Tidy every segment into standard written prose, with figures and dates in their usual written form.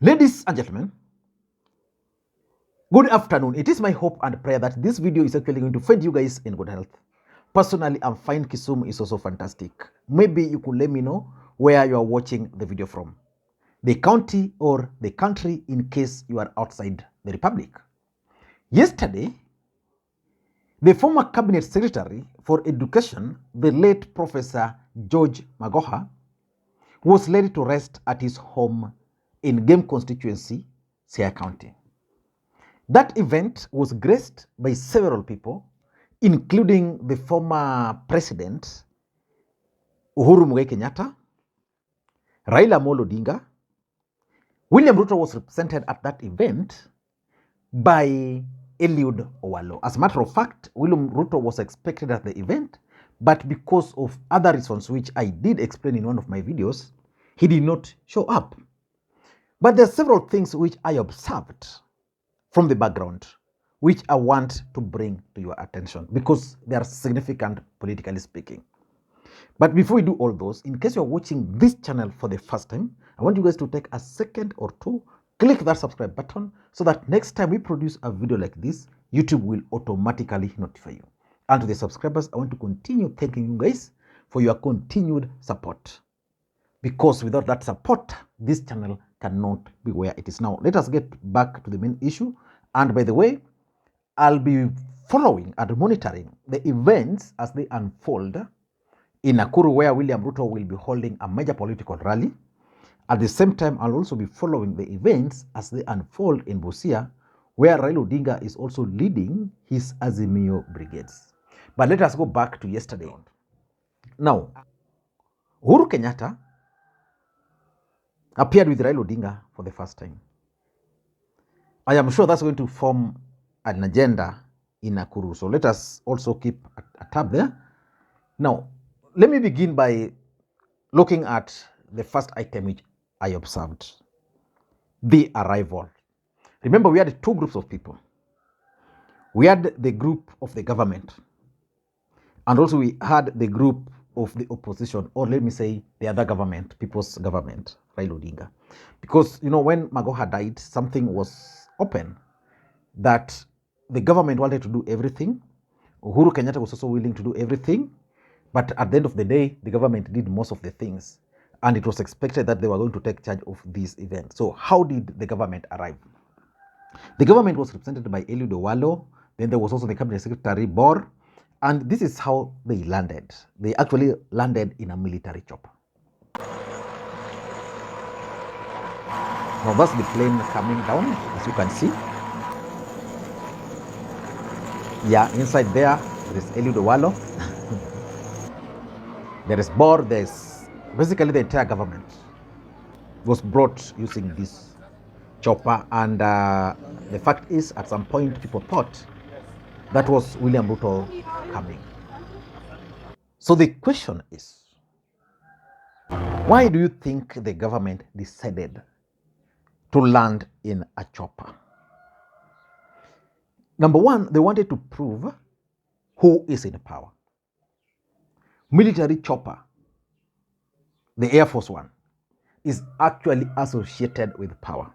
Ladies and gentlemen, good afternoon. It is my hope and prayer that this video is actually going to find you guys in good health. Personally, I'm fine. Kisumu is also fantastic. Maybe you could let me know where you are watching the video from, the county or the country, in case you are outside the republic. Yesterday, the former cabinet secretary for education, the late Professor George Magoha, was laid to rest at his home in Game constituency, Siaya County. That event was graced by several people, including the former president, Uhuru Kenyatta, Raila Odinga. William Ruto was represented at that event by Eliud Owalo. As a matter of fact, William Ruto was expected at the event, but because of other reasons, which I did explain in one of my videos, he did not show up. But there are several things which I observed from the background, which I want to bring to your attention because they are significant politically speaking. But before we do all those, in case you're watching this channel for the first time, I want you guys to take a second or two, click that subscribe button so that next time we produce a video like this, YouTube will automatically notify you. And to the subscribers, I want to continue thanking you guys for your continued support. Because without that support, this channel cannot be where it is now. Let us get back to the main issue. And by the way, I'll be following and monitoring the events as they unfold in Nakuru, where William Ruto will be holding a major political rally. At the same time, I'll also be following the events as they unfold in Busia, where Raila Odinga is also leading his Azimio brigades. But let us go back to yesterday. Now, Uhuru Kenyatta appeared with Raila Odinga for the first time. I am sure that's going to form an agenda in Nakuru. So let us also keep a tab there. Now, let me begin by looking at the first item which I observed, the arrival. Remember, we had two groups of people. We had the group of the government, and also we had the group of the opposition, or let me say the other government, people's government, Raila Odinga. Because, you know, when Magoha died, something was open that the government wanted to do everything. Uhuru Kenyatta was also willing to do everything. But at the end of the day, the government did most of the things. And it was expected that they were going to take charge of this event. So how did the government arrive? The government was represented by Eliud Owalo. Then there was also the cabinet secretary, Bor. And this is how they landed. They actually landed in a military chopper. Now that's the plane coming down, as you can see. Yeah, inside there is Eliud Owalo. There is Bor, there's basically the entire government was brought using this chopper. And the fact is, at some point, people thought that was William Ruto coming. So the question is, why do you think the government decided to land in a chopper? Number one, they wanted to prove who is in power. Military chopper, the Air Force One, is actually associated with power.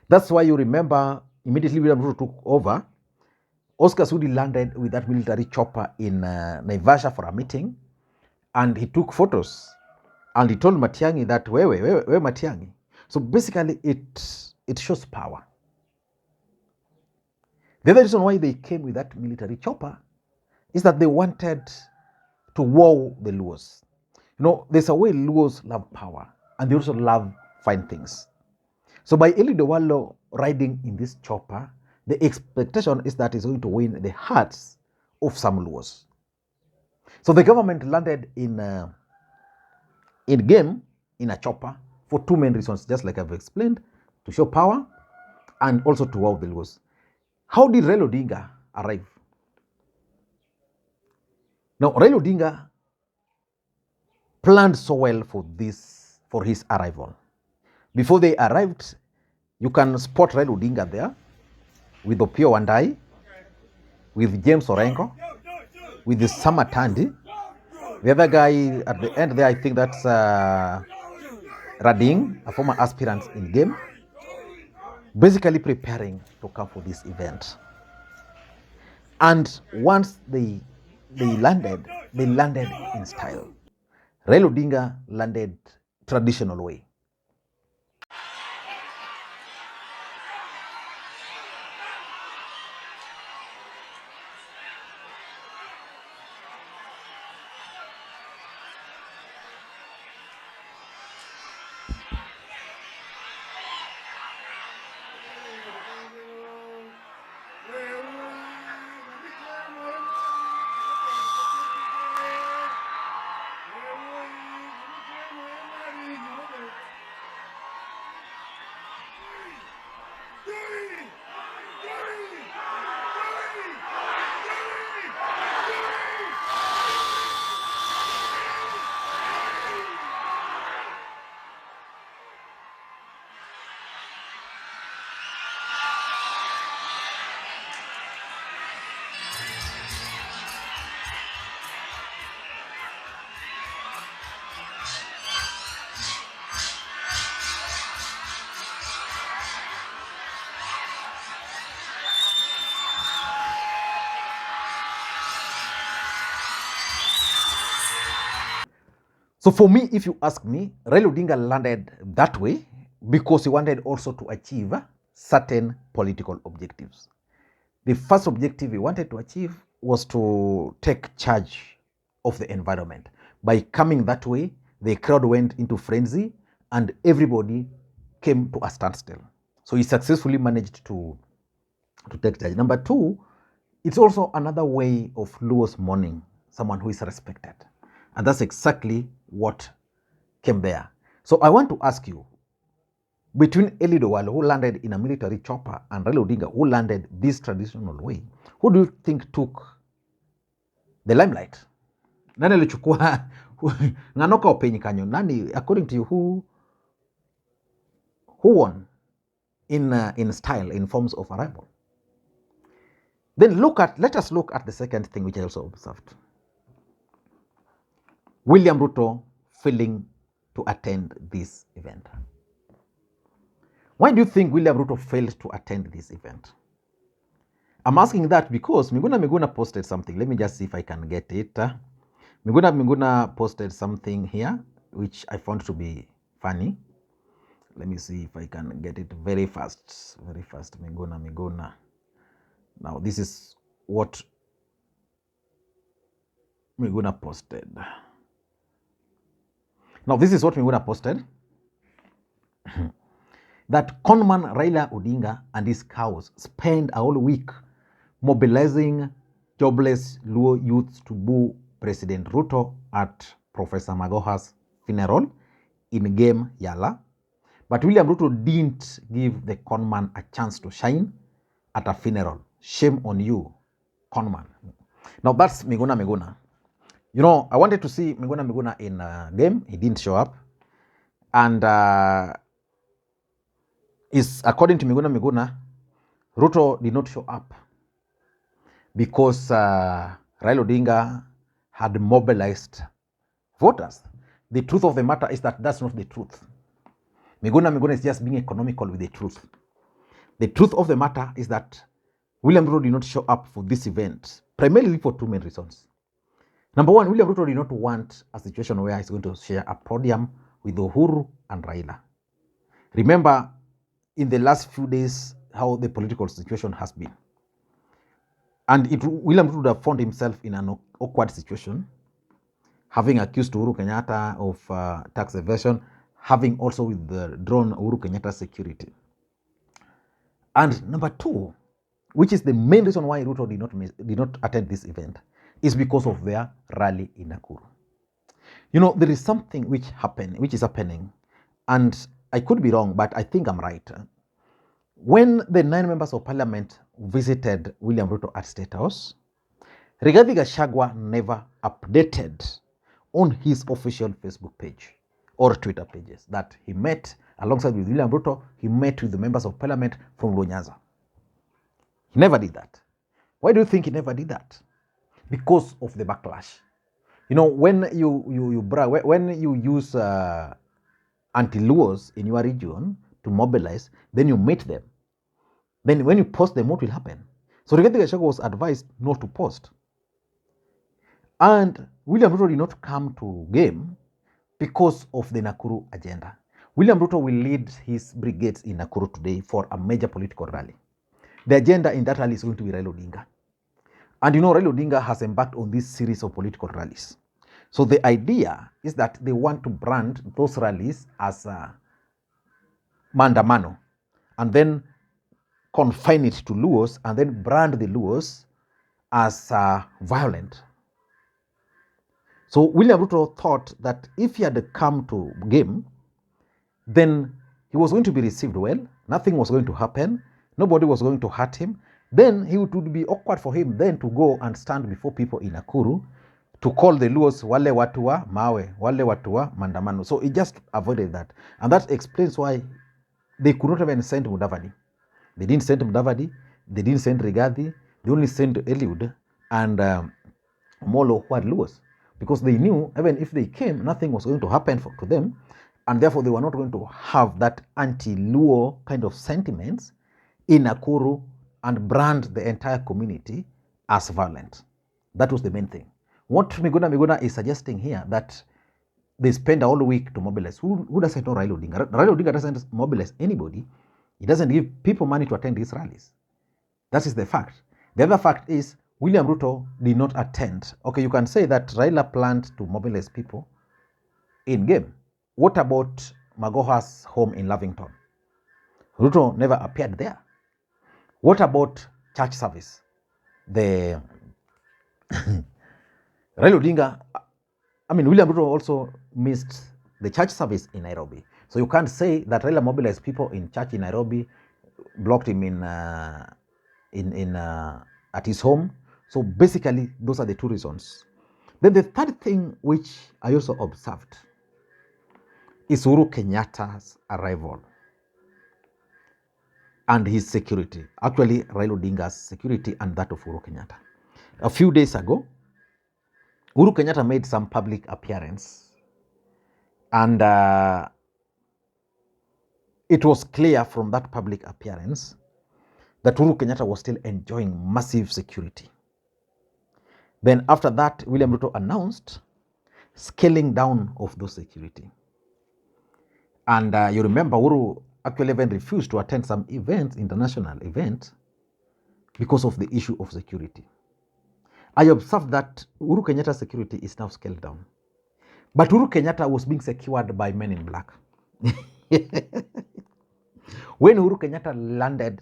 That's why you remember immediately William Ruto took over, Oscar Sudi landed with that military chopper in Naivasha for a meeting, and he took photos, and he told Matiang'i that, where Matiang'i? So basically, it shows power. The other reason why they came with that military chopper is that they wanted to wow the Luos. You know, there's a way Luos love power, and they also love fine things. So by Eliud Owalo riding in this chopper, the expectation is that he's going to win the hearts of some Luos. So the government landed in game in a chopper for two main reasons, just like I've explained, to show power and also to wow the Luos. How did Raila Odinga arrive? Now, Raila Odinga planned so well for his arrival. Before they arrived, you can spot Raila Odinga there with Opiyo Wandayi, with James Orengo, with the Sama Tandi. The other guy at the end there, I think that's Rading, a former aspirant in game, basically preparing to come for this event. And once they landed in style. Raila Odinga landed traditional way. So for me, if you ask me, Raila Odinga landed that way because he wanted also to achieve certain political objectives. The first objective he wanted to achieve was to take charge of the environment. By coming that way, the crowd went into frenzy and everybody came to a standstill. So he successfully managed to take charge. Number two, it's also another way of Luo's mourning someone who is respected. And that's exactly what came there. So I want to ask you, between Eli Dowalo, who landed in a military chopper, and Raila Odinga, who landed this traditional way, who do you think took the limelight? Nani alichukua nganoka upenyi kanyo? Nani, according to you, who won in style, in forms of arrival? Then let us look at the second thing which I also observed. William Ruto failing to attend this event. Why do you think William Ruto failed to attend this event? I'm asking that because Miguna posted something. Let me just see if I can get it. Miguna posted something here, which I found to be funny. Let me see if I can get it very fast. Very fast. Miguna. Now, this is what Miguna posted. Now, this is what Miguna posted. That conman Raila Odinga and his cows spent a whole week mobilizing jobless Luo youths to boo President Ruto at Professor Magoha's funeral in Game Yala. But William Ruto didn't give the conman a chance to shine at a funeral. Shame on you, conman. Now that's Miguna. You know, I wanted to see Miguna in a game. He didn't show up. And according to Miguna, Ruto did not show up because Raila Odinga had mobilized voters. The truth of the matter is that that's not the truth. Miguna is just being economical with the truth. The truth of the matter is that William Ruto did not show up for this event, primarily for two main reasons. Number one, William Ruto did not want a situation where he's going to share a podium with Uhuru and Raila. Remember, in the last few days, how the political situation has been. And William Ruto would have found himself in an awkward situation, having accused Uhuru Kenyatta of tax evasion, having also withdrawn Uhuru Kenyatta's security. And number two, which is the main reason why Ruto did not attend this event, is because of their rally in Nakuru. You know, there is something which is happening, and I could be wrong, but I think I'm right. When the 9 members of parliament visited William Ruto at State House, Rigathi Gachagua never updated on his official Facebook page or Twitter pages that he met alongside with William Ruto. He met with the members of parliament from Nyanza. He never did that. Why do you think he never did that? Because of the backlash. You know, when you use a anti-Luos in your region to mobilize, then you meet them. Then when you post them, what will happen? So Rigathi Gachagua was advised not to post. And William Ruto did not come to game because of the Nakuru agenda. William Ruto will lead his brigades in Nakuru today for a major political rally. The agenda in that rally is going to be Raila Odinga. And you know, Raila Odinga has embarked on this series of political rallies. So the idea is that they want to brand those rallies as maandamano, and then confine it to Luos, and then brand the Luos as violent. So William Ruto thought that if he had come to game, then he was going to be received well, nothing was going to happen, nobody was going to hurt him. Then it would be awkward for him then to go and stand before people in Nakuru to call the Luos wale watu wa mawe, wale watu wa maandamano. So he just avoided that. And that explains why they could not even send Mudavadi. They didn't send Mudavadi, they didn't send Rigathi, they only sent Eliud and Molo, who had Luos. Because they knew even if they came, nothing was going to happen to them. And therefore they were not going to have that anti-Luo kind of sentiments in Nakuru and brand the entire community as violent. That was the main thing. What Miguna is suggesting here, that they spend all week to mobilize. Who doesn't know Raila Odinga? Raila Odinga doesn't mobilize anybody. He doesn't give people money to attend these rallies. That is the fact. The other fact is William Ruto did not attend. Okay, you can say that Raila planned to mobilize people in game. What about Magoha's home in Lavington? Ruto never appeared there. What about church service? The Raila Odinga, William Ruto also missed the church service in Nairobi. So you can't say that Raila mobilized people in church in Nairobi, blocked him at his home. So basically, those are the two reasons. Then the third thing which I also observed is Uhuru Kenyatta's arrival and his security. Actually, Raila Odinga's security and that of Uhuru Kenyatta. A few days ago, Uhuru Kenyatta made some public appearance, and it was clear from that public appearance that Uhuru Kenyatta was still enjoying massive security. Then after that, William Ruto announced scaling down of those security. And you remember Uhuru actually even refused to attend some events, international events, because of the issue of security. I observed that Uhuru Kenyatta's security is now scaled down. But Uhuru Kenyatta was being secured by men in black. When Uhuru Kenyatta landed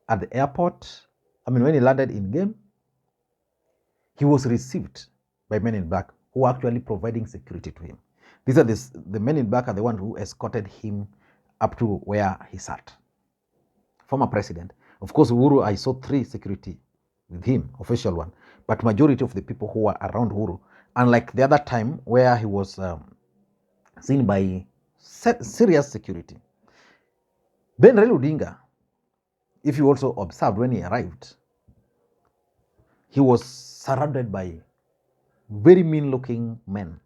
at the airport, when he landed in game, he was received by men in black who were actually providing security to him. These are the men in black are the ones who escorted him up to where he sat. Former president. Of course, Uhuru, I saw 3 security with him, official one. But majority of the people who were around Uhuru, unlike the other time where he was seen by serious security. Then Raila Odinga, if you also observed when he arrived, he was surrounded by very mean-looking men.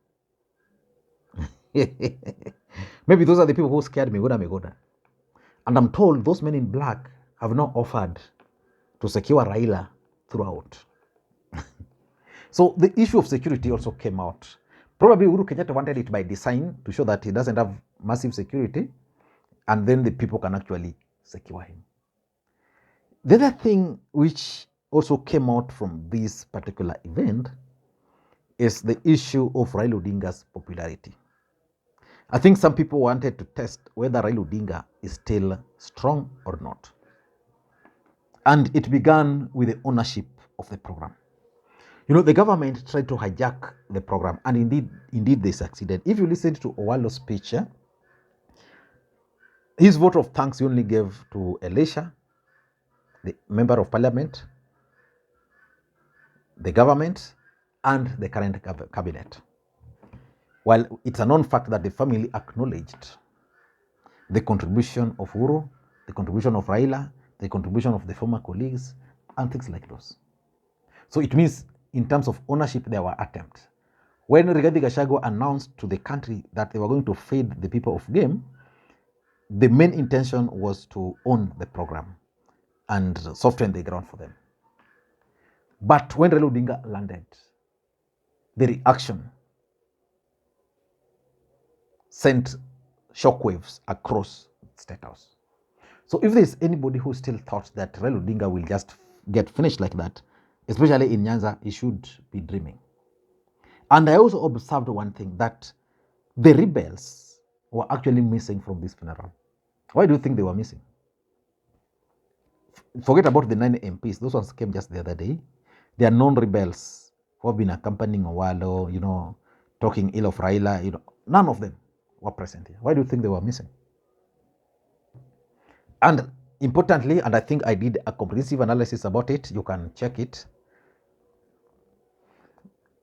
Maybe those are the people who scared Magoha. And I'm told those men in black have not offered to secure Raila throughout. So the issue of security also came out. Probably Uhuru Kenyatta wanted it by design to show that he doesn't have massive security, and then the people can actually secure him. The other thing which also came out from this particular event is the issue of Raila Odinga's popularity. I think some people wanted to test whether Raila Odinga is still strong or not. And it began with the ownership of the program. You know, the government tried to hijack the program, and indeed they succeeded. If you listen to Owalo's speech, his vote of thanks he only gave to Elisha, the member of parliament, the government, and the current cabinet. While it's a known fact that the family acknowledged the contribution of Uhuru, the contribution of Raila, the contribution of the former colleagues, and things like those. So it means in terms of ownership, there were attempts. When Rigathi Gachagua announced to the country that they were going to feed the people of Game, the main intention was to own the program and soften the ground for them. But when Raila Odinga landed, the reaction sent shockwaves across the State House. So if there's anybody who still thought that Raila Odinga will just get finished like that, especially in Nyanza, he should be dreaming. And I also observed one thing, that the rebels were actually missing from this funeral. Why do you think they were missing? Forget about the 9 MPs. Those ones came just the other day. They are non-rebels who have been accompanying Owalo, talking ill of Raila. None of them were present here. Why do you think they were missing? And importantly, and I think I did a comprehensive analysis about it, you can check it.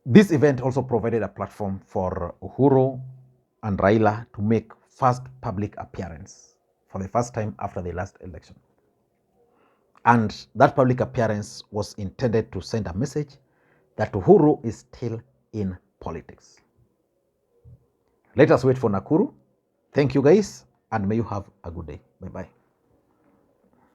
This event also provided a platform for Uhuru and Raila to make first public appearance for the first time after the last election. And that public appearance was intended to send a message that Uhuru is still in politics. Let us wait for Nakuru. Thank you guys, and may you have a good day. Bye-bye.